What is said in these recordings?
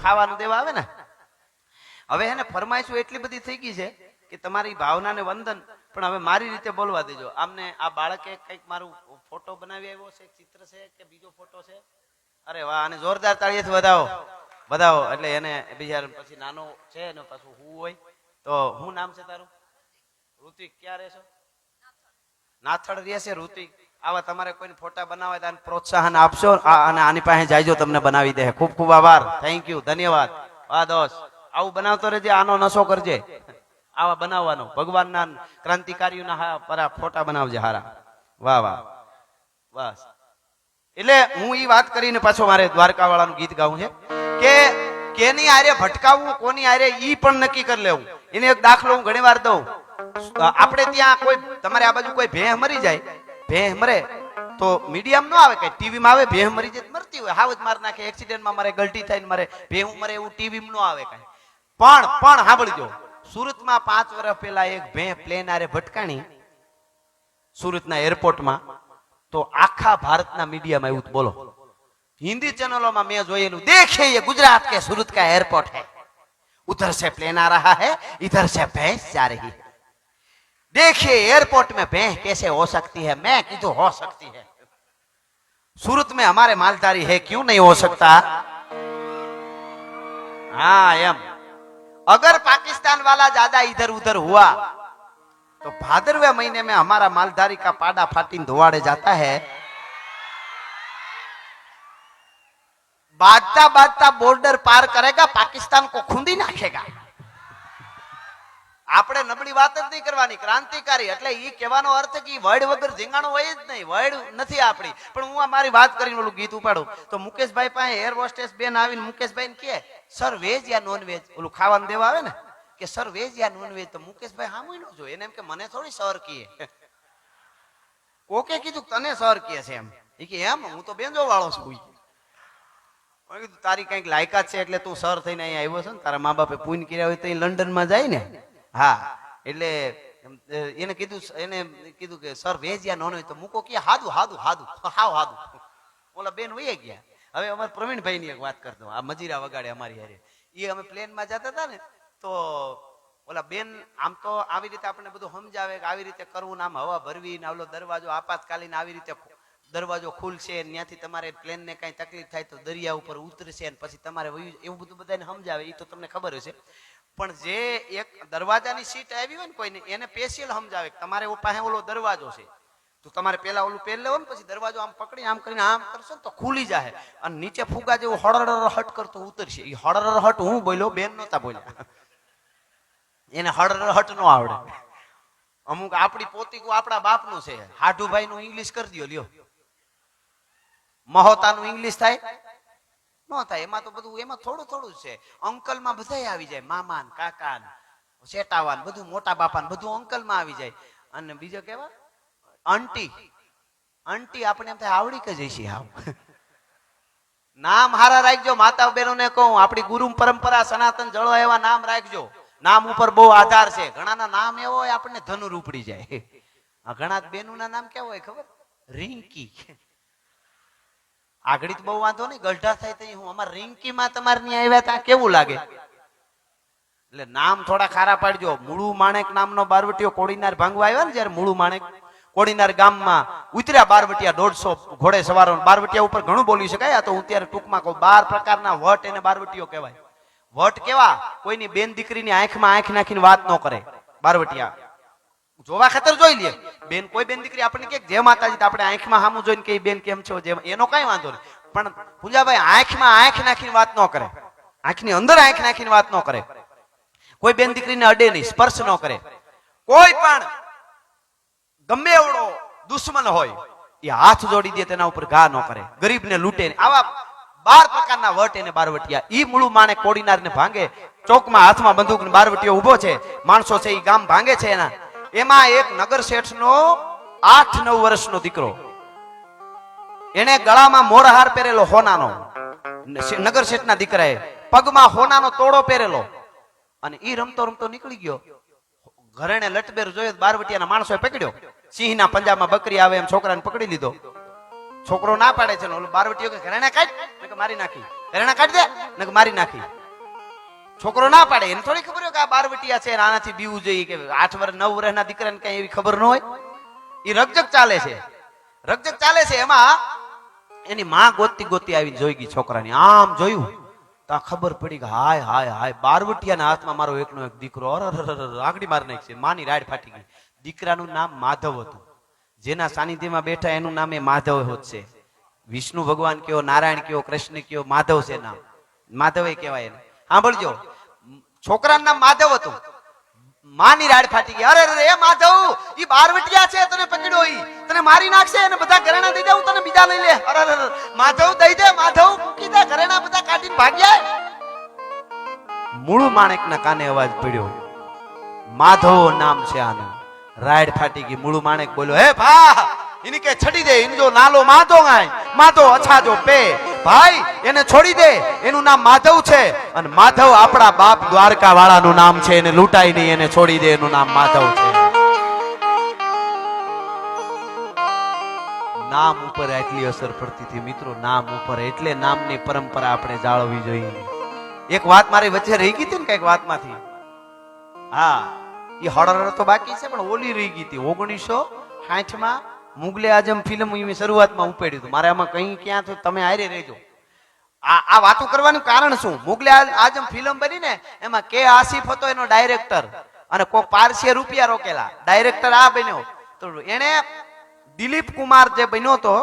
ખાવાનું દેવા આવે ને. હવે એને ફરમાઈશું એટલી બધી થઈ ગઈ છે કે તમારી ભાવનાને વંદન, પણ હવે મારી રીતે બોલવા દેજો. આમને આ બાળકે કંઈક મારું ફોટો બનાવી આવ્યો છે, ચિત્ર છે કે બીજો ફોટો છે? અરે વાહ, અને જોરદાર તાળીઓથી વધાવો વધાવો. એટલે એને બીજા પછી નાનો છે ને પાછું હું હોય તો શું નામ છે તારું? ઋતિક. ક્યાં રહેશો? નાથડ રહે છે ઋતિક. આવા તમારે કોઈને ફોટા બનાવવા તો પ્રોત્સાહન આપશો અને આની પાસે જાયજો, તમને બનાવી દે. ખૂબ ખૂબ આભાર, થેન્ક યુ, ધન્યવાદ. વાહ દોસ્ત, આવું બનાવતો રહેજે, આનો નશો કરજે. આવા બનાવવાનો, ભગવાનના ક્રાંતિકારીઓના ફોટા બનાવજે હારા. વાહ વાહ, બસ. એટલે હું ઈ વાત કરીને પાછો મારે દ્વારકા વાળાનું ગીત ગાવું છે કે કેની આરે ભટકાવવું, કોની આરે ઈ પણ નક્કી કરી લેવું. એને એક દાખલો હું ઘણી વાર દઉં. આપણે ત્યાં કોઈ તમારે આ બાજુ કોઈ ભેંસ મરી જાય, ભેંસ મરે તો મીડિયમ નો આવે, કે ટીવી માં આવે ભેંસ મરી જાય મરતી હોય, હાવ જ માર નાખે, એક્સિડન્ટમાં મરે, ગલટી થઈને મરે, ભેંસ મરે, એવું ટીવી માં નો આવે કઈ. પણ સાંભળજો, સુરતમાં 5 વર્ષ પહેલા એક ભેંસ પ્લેન આરે ભટકાણી સુરતના એરપોર્ટમાં, તો આખા ભારતના મીડિયામાં એવું બોલો, हिंदी चैनलों में मैं जोયેલું, देखिए ये गुजरात के सूरत का एयरपोर्ट है, उधर से प्लेन आ रहा है, इधर से भैंस जा रही है, देखिए एयरपोर्ट में भैंस कैसे हो सकती है? मैं कीधु हो सकती है, सूरत में हमारे मालधारी है, क्यों नहीं हो सकता? हाँ एम अगर पाकिस्तान वाला ज्यादा इधर उधर हुआ तो भादरवे महीने में हमारा मालधारी का पाड़ा फाटी धोवाड़े जाता है, बाजता बाजता बॉर्डर पार करेगा, पाकिस्तान को खूंदी नाखेगा. આપણે નબળી વાત જ નહીં કરવાની, ક્રાંતિકારી. એટલે ઈ કહેવાનો અર્થ કે વર્ડ વગર ધીંગાણું હોય જ નહીં, વર્ડ નથી આપણી. પણ હું મારી વાત કરીને ઓલું ગીત ઉપાડું તો મુકેશભાઈ પાસે એર હોસ્ટેસ બેન આવીને મુકેશભાઈ ને કહે, સર વેજ યા નોન વેજ? ઓલું ખાવાનું દેવા આવે ને કે સર વેજ યા નોન વેજ? તો મુકેશભાઈ સામું ન જોઈ, એને એમ કે મને થોડી સર કહે. કોકે કીધું તને સર કહે છે એમ? એ કે એમ, હું તો બેંજો વાળો છું. કીધું તારી કઈક લાયકાત છે એટલે તું સર થઈને અહીંયા આવ્યો છે ને, તારા મા બાપે પૂન કર્યા હોય તો લંડન માં જાય ને. હા, એટલે એને કીધું કે સર વેજ યા નોન વેજ? તો મૂકો કે હાદું હાદું હાદું હાવ હાદું. ઓલા બેન વહી ગયા. હવે અમારે પ્રવીણભાઈ ની એક વાત કરતો, આ મજીરા વગાડે અમારી હારે. એ અમે પ્લેન માં જતા હતા ને, તો ઓલા બેન આમ તો આવી રીતે આપણે બધું સમજાવે કે આવી રીતે કરવું, આમ હવા ભરવી ને આવલો દરવાજો આપાતકાલીન આવી રીતે દરવાજો ખુલશે, ત્યાંથી તમારે પ્લેન ને કઈ તકલીફ થાય તો દરિયા ઉપર ઉતરશે ને પછી તમારે એવું બધું બધાને સમજાવે. એ તો તમને ખબર હશે. પણ જે એક દરવાજાની સીટ આવી હોય ને કોઈને, એને સ્પેશિયલ સમજાવે કે તમારે પાસે ઓલો દરવાજો છે, તો તમારે પેલા ઓલું પહેર લેવો ને, પછી દરવાજો આમ પકડી આમ કરીને આમ કરશો ને તો ખુલી જાય, અને નીચે ફુગા જેવું હળર હટ કરતો ઉતરશે. એ હળર હટ હું બોલ્યો, બેન નહોતા બોલ્યા, એને હળર હટ નો આવડે. અમુક આપણી પોતીકું આપણા બાપનું છે. હાઢુભાઈ નું ઇંગ્લિશ કરી દો લ્યો, મહોતાનું ઇંગ્લિશ થાય નો થાય? એમાં તો બધું એમાં થોડું થોડું છે. અંકલ માં બધા આવી જાય, મામા ને કાકા ને શેટાવા ને બધું, મોટા બાપા ને બધું અંકલ માં આવી જાય. અને બીજો કેવા આંટી, આંટી આપણે એમ થાય આવડી કે જઈશી. હાવ નામ હારા રાખજો, માતા બહેનો ને કહું, આપણી ગુરુ પરંપરા સનાતન જળો એવા નામ રાખજો. નામ ઉપર બહુ આધાર છે. ઘણાના નામ એવો હોય આપણને ધનુર ઉપડી જાય. ઘણા બેનું ના નામ કેવા હોય ખબર? રિંકી. આગળ તો બહુ વાંધો નહીં, ગઢા થાય તો હું અમાર રિંકી માં તમારે ત્યાં આવ્યા હતા કેવું લાગે? એટલે નામ થોડા ખારા પાડજો. મૂળું માણેક નામનો બારવટીયો કોડીનાર ભાંગવા આવ્યા ને, જયારે મૂળું માણેક કોડીનાર ગામમાં ઉતર્યા બારવટિયા, 150 ઘોડે સવારો. બારવટિયા ઉપર ઘણું બોલી શકાય, આ તો હું ત્યારે ટૂંકમાં કહું. 12 પ્રકારના વટ એને બારવટીયો કહેવાય. વટ કેવા? કોઈની બેન દીકરીની આંખમાં આંખ નાખીને વાત ન કરે. બારવટિયા જોવા ખાતર જોઈ લે. બેન કોઈ બેન દીકરી આપણને કે જય માતાજી, આપણે આંખમાં સામું જોઈને કે બેન કેમ છો, એનો કઈ વાંધો નહીં. પણ પૂજાભાઈ આંખમાં આંખ નાખીને વાત ન કરે, આંખની અંદર આંખ નાખીને વાત ન કરે. કોઈ બેન દીકરીને અડે નહીં, સ્પર્શ ન કરે. કોઈ પણ ગમે એવડો દુશ્મન હોય એ હાથ જોડી દે, તેના ઉપર ઘા ન કરે, ગરીબને લૂંટે. આવા 12 પ્રકારના વટ એને બારવટિયા. ઈ મૂળું માણે કોડીનાર ને ભાંગે. ચોકમાં હાથમાં બંદૂક ને બારવટીયો ઉભો છે, માણસો છે, ઈ ગામ ભાંગે છે. એમાં એક નગર શેઠ નો 8-9 વર્ષનો દીકરો, એને ગળામાં મોરહાર પહેરેલો હોનાનો, નગર શેઠ ના દીકરાએ પગમાં હોનાનો તોડો પહેરેલો, અને ઈ રમતો રમતો નીકળી ગયો. ઘરેણે લટબેર જોયો, બારવટિયાના માણસોએ પકડ્યો. સિંહના પંજાબમાં બકરી આવે એમ છોકરાને પકડી લીધો. છોકરો ના પાડે છે ને ઓલો બારવટીયો કે ઘરેણા કાઢ ને કે મારી નાખી, ઘરેણા કાઢ દે ને કે મારી નાખી. છોકરો ના પાડે, એને થોડી ખબર હોય કે આ બારવટીયા છે આનાથી બીવું જોઈએ, કે 8 વર્ષ 9 વર્ષના દીકરાને કઈ એવી ખબર ન હોય. એ રકજક ચાલે છે, રકજક ચાલે છે. એમાં એની માં ગોતી ગોતી આવીને જોઈ ગઈ છોકરાની. આમ જોયું તો ખબર પડી કે હાય હાય હાય, બારવટીયાના હાથમાં મારો એકનો એક દીકરો આગળી મારી નાખશે. માની રાડ ફાટી ગઈ. દીકરાનું નામ માધવ હતું. જેના સાનિધ્યમાં બેઠા એનું નામ એ માધવ હોત છે. વિષ્ણુ ભગવાન કયો, નારાયણ કયો, કૃષ્ણ કયો, માધવ છે નામ, માધવ કહેવાય એને. સાંભળજો, છોકરાનું નામ માધવ હતું. માની રાડ ફાટી ગઈ. અરે અરે એ માધવ, ઈ બારવટિયા છે, તને પકડ્યો, ઈ તને મારી નાખશે, અને બધા ઘરેણા દઈ દે, હું તને બીજા લઈ લે. અરે અરે માધવ દઈ દે, માધવ મૂકી દે, ઘરેણા બધા કાઢીને ભાગ્યા. મૂળ માણેકના કાને અવાજ પડ્યો, માધવ નામ છે આનું. રાડ ફાટી ગઈ. મૂળ માણેક બોલ્યો, હે ભા, એની કે છડી દે, એનો જો નાલો માધો ગાય, માધો અછા જો પે, ભાઈ એને છોડી દે, એનું નામ માધવ છે. અને માધવ આપણા બાપ દ્વારકા વાળાનું નામ છે, એને લૂંટાઈ નહીં, એને છોડી દે, એનું નામ માધવ છે. નામ ઉપર એટલી અસર પડતી હતી મિત્રો, નામ ઉપર. એટલે નામની પરંપરા આપણે જાળવવી જોઈએ. એક વાત મારી વચ્ચે રહી ગઈ હતી ને, કઈક વાતમાંથી. હા, એ હળર તો બાકી છે, પણ ઓલી રહી ગઈ હતી. 1960 માં મુગલે આઝમ ફિલ્મ શરૂઆતમાં ઉપાડ્યું હતું. મારે આમાં કઈ ક્યાં તો તમે હારે રહેજો. આ વાતો કરવાનું કારણ શું? મુગલે આઝમ ફિલ્મ બની ને, એમાં કે આસિફ હતો એનો ડાયરેક્ટર, અને કોક પારસીએ રૂપિયા રોકેલા. ડાયરેક્ટર આ બન્યો. તો એને દિલીપ કુમાર જે બન્યો હતો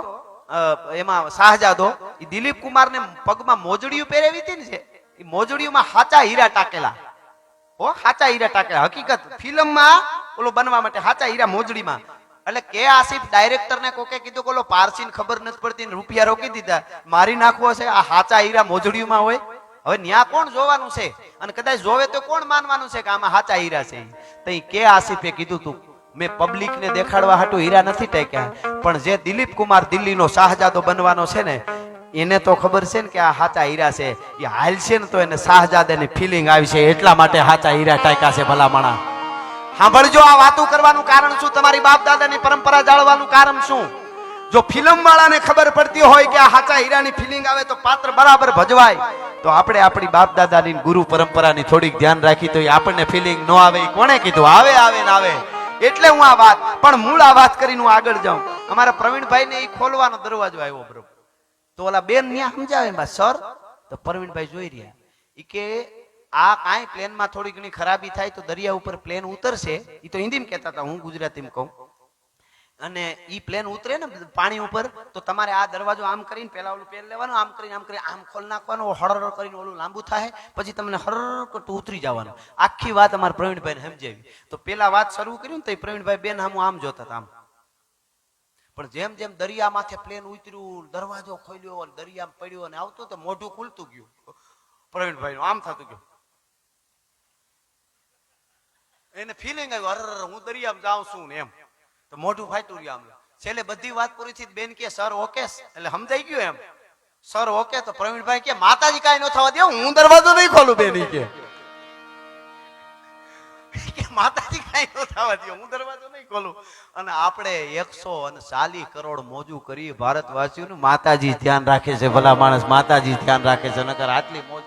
એમાં શાહજાદો, એ દિલીપ કુમાર ને પગમાં મોજડીયું પહેરેવી હતી ને, એ મોજડીયુંમાં હાચા હીરા ટાકેલા. ઓ હાચા હીરા ટાકેલા. હકીકત ફિલ્મમાં ઓલો બનવા માટે હાચા હીરા મોજડીમાં. એટલે કે આસિફ ડાયરેક્ટર ને કોકે કીધું કે ઓલો પારસી ને ખબર નથી પડતી ને રૂપિયા રોકી દીધા, મારી નાખવો છે. આ હાચા હીરા મોજડીમાં હોય, હવે ન્યા કોણ જોવાનું છે? અને કદાચ જોવે તો કોણ માનવાનું છે કે આમાં હાચા હીરા છે? તો કે આસિફે કીધું તું, મેં પબ્લિક ને દેખાડવા હાટુ હીરા નથી ટાક્યા, પણ જે દિલીપ કુમાર દિલ્હીનો શાહજાદો બનવાનો છે ને, એને તો ખબર છે ને કે આ હાચા હીરા છે. એ હાલશે ને તો એને શાહજાદાની ફિલિંગ આવશે, એટલા માટે હાચા હીરા ટાક્યા છે. ભલા માણા સાંભળજો, આ વાતો કરવાનું કારણ શું? તમારી બાપ દાદાની પરંપરા જાળવવાનું કારણ શું? જો ફિલ્મ વાળાને ખબર પડતી હોય કે આ હાચા હીરાની ફિલિંગ આવે તો પાત્ર બરાબર ભજવાય, તો આપણે આપણી બાપ દાદાની ગુરુ પરંપરાની થોડીક ધ્યાન રાખી તો આપણને ફિલિંગ ન આવે. કોણે કીધું? આવે આવે ને આવે. એટલે હું આ વાત, પણ મૂળ આ વાત કરીને હું આગળ જાઉં. અમારા પ્રવીણભાઈ ને એ ખોલવાનો દરવાજો આવ્યો બરોબર, તો ઓલા બેન ન્યા સમજાવે સર, તો પ્રવીણભાઈ જોઈ રહ્યા, ઈ કે આ કાંઈ પ્લેનમાં થોડી ઘણી ખરાબી થાય તો દરિયા ઉપર પ્લેન ઉતરશે. એ તો હિન્દીમાં કહેતા હતા, હું ગુજરાતીમાં કહું. અને ઈ પ્લેન ઉતરે ને પાણી ઉપર, તો તમારે આ દરવાજો આમ કરીને પેલા ઓલું પેન લેવાનું, આમ કરીને આમ ખોલ નાખવાનું, હળર કરીને ઓલું લાંબુ થાય, પછી તમને હરર કરતું ઉતરી જવાનું. આખી વાત અમારા પ્રવીણભાઈ ને સમજાવી. તો પેલા વાત શરૂ કર્યું ને, તો પ્રવીણભાઈ બેન આમ જોતા હતા આમ. પણ જેમ જેમ દરિયા માથે પ્લેન ઉતર્યું, દરવાજો ખોલ્યો, દરિયામાં પડ્યો અને આવતો તો મોઢું ખુલતું ગયું. પ્રવીણભાઈ આમ થતું ગયું, એને ફિલિંગ આવ્યું, અરે હું દરિયામાં જાઉં છું ને એમ. તો મોઢું ફાટ્યું રહ્યું આમ. છેલ્લે બધી વાત પૂરી થઈ, બેન કે સર ઓકે, એટલે સમજાઈ ગયું એમ, સર ઓકે. તો પ્રવીણભાઈ કે માતાજી કાંઈ ન થવા દે, હું દરવાજો નહીં ખોલું. બેન કે માતાજી કાંઈ ન થવા દે, હું દરવાજો નહીં ખોલું. અને આપણે 140 કરોડ મોજું કરી ભારતવાસીઓનું, માતાજી ધ્યાન રાખે છે. ભલા માણસ માતાજી ધ્યાન રાખે છે, નકર આટલી મોજ